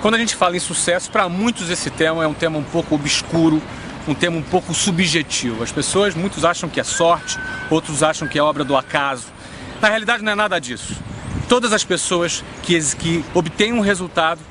Quando a gente fala em sucesso, para muitos esse tema é um tema um pouco obscuro, um tema um pouco subjetivo. As pessoas, muitos acham que é sorte, outros acham que é obra do acaso. Na realidade não é nada disso. Todas as pessoas que obtêm um resultado,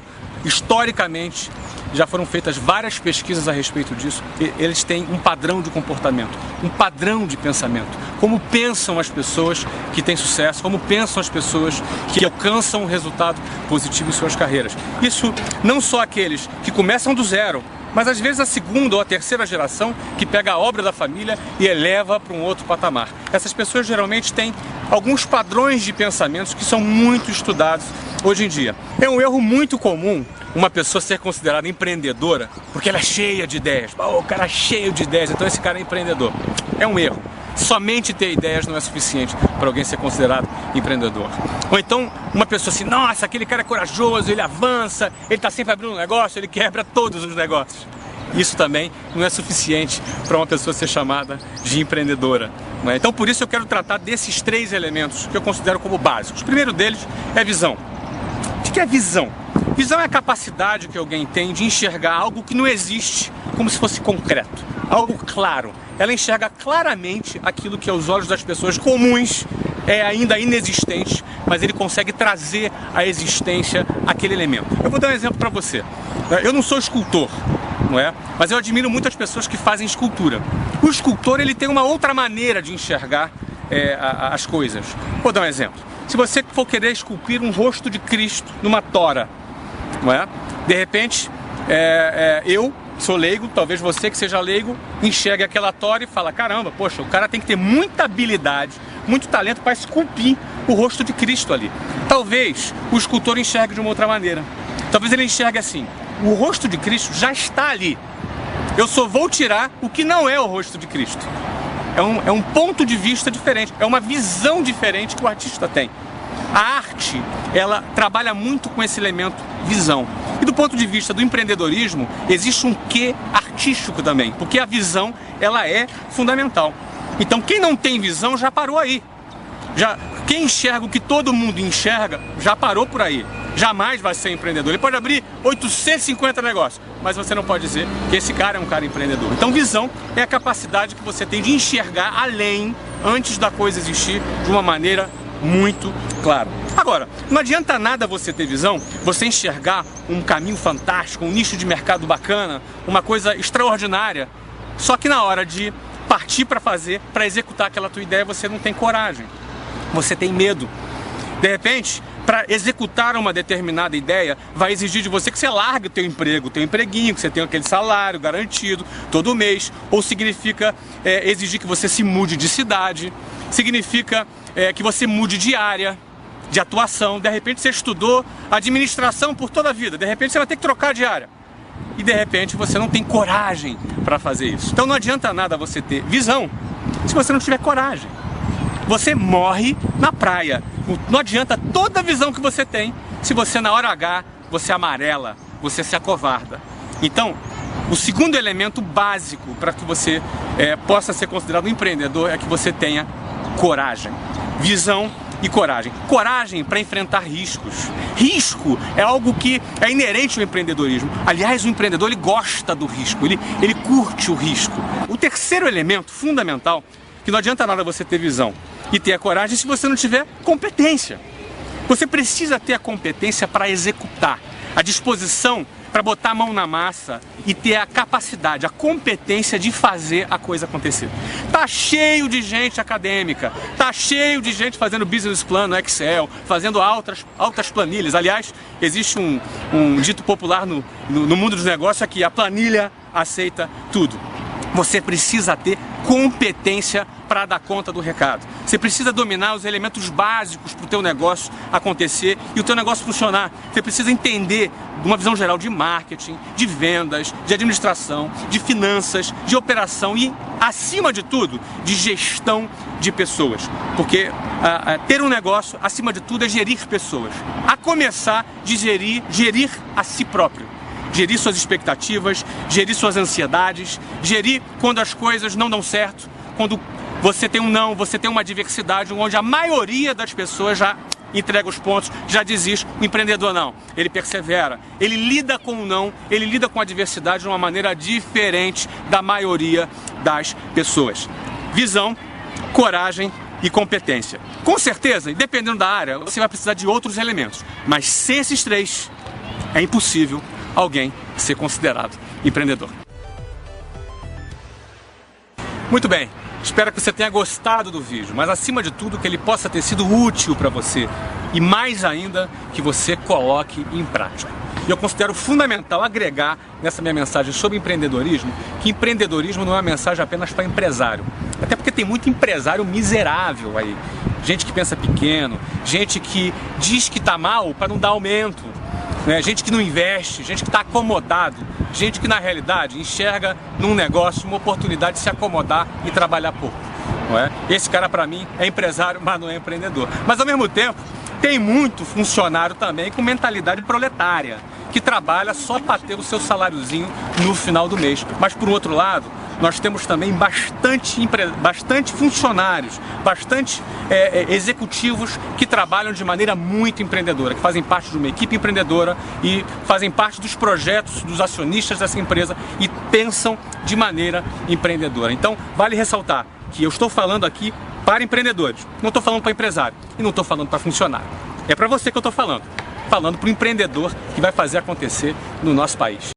historicamente, já foram feitas várias pesquisas a respeito disso, eles têm um padrão de comportamento, um padrão de pensamento. Como pensam as pessoas que têm sucesso, como pensam as pessoas que alcançam um resultado positivo em suas carreiras. Isso não só aqueles que começam do zero, mas às vezes a segunda ou a terceira geração que pega a obra da família e eleva para um outro patamar. Essas pessoas geralmente têm alguns padrões de pensamentos que são muito estudados hoje em dia. É um erro muito comum uma pessoa ser considerada empreendedora porque ela é cheia de ideias. O cara é cheio de ideias, então esse cara é empreendedor. É um erro. Somente ter ideias não é suficiente para alguém ser considerado empreendedor. Ou então uma pessoa assim, nossa, aquele cara é corajoso, ele avança, ele está sempre abrindo um negócio, ele quebra todos os negócios. Isso também não é suficiente para uma pessoa ser chamada de empreendedora. Então por isso eu quero tratar desses três elementos que eu considero como básicos. O primeiro deles é visão. O que é visão? Visão é a capacidade que alguém tem de enxergar algo que não existe como se fosse concreto, algo claro. Ela enxerga claramente aquilo que aos olhos das pessoas comuns é ainda inexistente, mas ele consegue trazer à existência aquele elemento. Eu vou dar um exemplo para você. Eu não sou escultor, não é? Mas eu admiro muitas pessoas que fazem escultura. O escultor ele tem uma outra maneira de enxergar as coisas. Vou dar um exemplo. Se você for querer esculpir um rosto de Cristo numa tora, não é? De repente, eu sou leigo, talvez você que seja leigo, enxergue aquela tora e fala, caramba, poxa, o cara tem que ter muita habilidade, muito talento para esculpir o rosto de Cristo ali. Talvez o escultor enxergue de uma outra maneira. Talvez ele enxergue assim, o rosto de Cristo já está ali. Eu só vou tirar o que não é o rosto de Cristo. É um ponto de vista diferente, é uma visão diferente que o artista tem. A arte, ela trabalha muito com esse elemento visão. E do ponto de vista do empreendedorismo, existe um quê artístico também, porque a visão, ela é fundamental. Então quem não tem visão já parou aí. Quem enxerga o que todo mundo enxerga, já parou por aí. Jamais vai ser empreendedor. Ele pode abrir 850 negócios, mas você não pode dizer que esse cara é um cara empreendedor. Então visão é a capacidade que você tem de enxergar além, antes da coisa existir, de uma maneira muito clara. Agora, não adianta nada você ter visão, você enxergar um caminho fantástico, um nicho de mercado bacana, uma coisa extraordinária, só que na hora de partir para fazer, para executar aquela tua ideia, você não tem coragem, você tem medo. De repente, para executar uma determinada ideia, vai exigir de você que você largue o teu emprego, o teu empreguinho, que você tenha aquele salário garantido todo mês, ou significa exigir que você se mude de cidade, significa que você mude de área de atuação. De repente você estudou administração por toda a vida, de repente você vai ter que trocar de área. E de repente você não tem coragem para fazer isso. Então não adianta nada você ter visão se você não tiver coragem. Você morre na praia. Não adianta toda a visão que você tem se você na hora H, você amarela, você se acovarda. Então, o segundo elemento básico para que você possa ser considerado um empreendedor é que você tenha coragem. Visão e coragem. Coragem para enfrentar riscos. Risco é algo que é inerente ao empreendedorismo. Aliás, o empreendedor ele gosta do risco, ele curte o risco. O terceiro elemento fundamental, que não adianta nada você ter visão e ter a coragem se você não tiver competência. Você precisa ter a competência para executar, a disposição para botar a mão na massa e ter a capacidade, a competência de fazer a coisa acontecer. Tá cheio de gente acadêmica, tá cheio de gente fazendo business plan no Excel, fazendo altas planilhas. Aliás, existe um dito popular no mundo dos negócios que a planilha aceita tudo. Você precisa ter competência para dar conta do recado. Você precisa dominar os elementos básicos para o teu negócio acontecer e o teu negócio funcionar. Você precisa entender de uma visão geral de marketing, de vendas, de administração, de finanças, de operação e, acima de tudo, de gestão de pessoas. Porque ter um negócio, acima de tudo, é gerir pessoas. A começar de gerir a si próprio. Gerir suas expectativas, gerir suas ansiedades, gerir quando as coisas não dão certo, quando você tem um não, você tem uma adversidade onde a maioria das pessoas já entrega os pontos, já desiste. O empreendedor não, ele persevera, ele lida com o não, ele lida com a adversidade de uma maneira diferente da maioria das pessoas. Visão, coragem e competência. Com certeza, dependendo da área, você vai precisar de outros elementos, mas sem esses três, é impossível alguém ser considerado empreendedor. Muito bem, espero que você tenha gostado do vídeo, mas acima de tudo que ele possa ter sido útil para você e mais ainda que você coloque em prática. E eu considero fundamental agregar nessa minha mensagem sobre empreendedorismo que empreendedorismo não é uma mensagem apenas para empresário. Até porque tem muito empresário miserável aí. Gente que pensa pequeno, gente que diz que está mal para não dar aumento, né? Gente que não investe, gente que está acomodado, gente que na realidade enxerga num negócio uma oportunidade de se acomodar e trabalhar pouco. Não é? Esse cara para mim é empresário, mas não é empreendedor. Mas ao mesmo tempo tem muito funcionário também com mentalidade proletária, que trabalha só para ter o seu saláriozinho no final do mês. Mas por outro lado, nós temos também bastante funcionários, bastante executivos que trabalham de maneira muito empreendedora, que fazem parte de uma equipe empreendedora e fazem parte dos projetos dos acionistas dessa empresa e pensam de maneira empreendedora. Então, vale ressaltar que eu estou falando aqui para empreendedores, não estou falando para empresário e não estou falando para funcionário. É para você que eu estou falando para o empreendedor que vai fazer acontecer no nosso país.